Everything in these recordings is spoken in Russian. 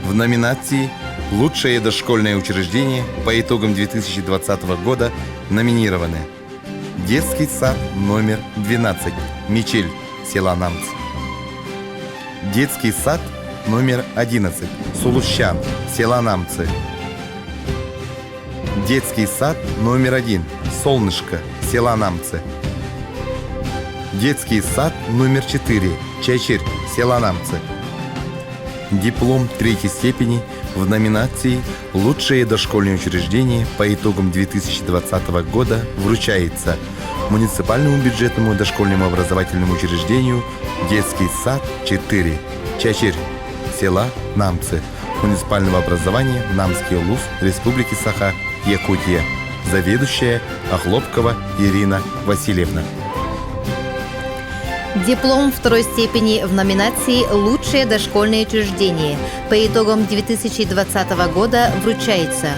В номинации «Лучшее дошкольное учреждение» по итогам 2020 года номинированы детский сад номер 12 Мичель, села Намцы. Детский сад номер 11 Сулущан, села Намцы. Детский сад номер 1 Солнышко, села Намцы. Детский сад номер 4 Чайчирь, села Намцы. Диплом третьей степени в номинации «Лучшее дошкольное учреждение» по итогам 2020 года вручается муниципальному бюджетному дошкольному образовательному учреждению «Детский сад 4» Чайчирь, села Намцы, муниципального образования Намский улус Республики Саха, Якутия. Заведующая Охлопкова Ирина Васильевна. Диплом второй степени в номинации «Лучшее дошкольное учреждение» по итогам 2020 года вручается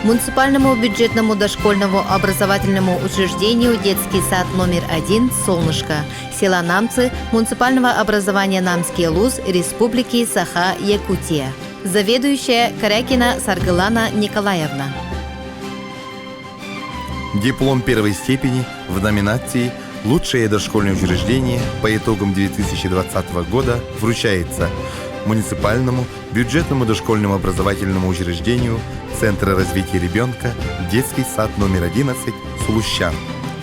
муниципальному бюджетному дошкольному образовательному учреждению «Детский сад номер 1 Солнышко», села Намцы, муниципального образования Намский улус Республики Саха, Якутия. Заведующая Корякина Саргылана Николаевна. Диплом первой степени в номинации «Лучшее дошкольное учреждение» по итогам 2020 года вручается муниципальному бюджетному дошкольному образовательному учреждению Центра развития ребенка «Детский сад номер 11 Сулущан»,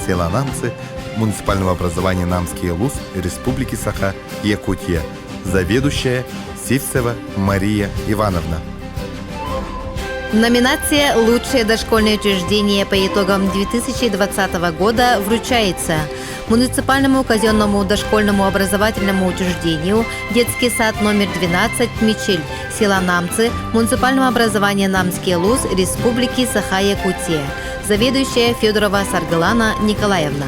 села Намцы, муниципального образования Намский улус Республики Саха, Якутия. Заведующая Сивцева Мария Ивановна. Номинация «Лучшее дошкольное учреждение» по итогам 2020 года вручается муниципальному казенному дошкольному образовательному учреждению «Детский сад номер 12 Мичель», села Намцы, муниципального образования Намский улус Республики Саха, Якутия. Заведующая Федорова Саргылана Николаевна.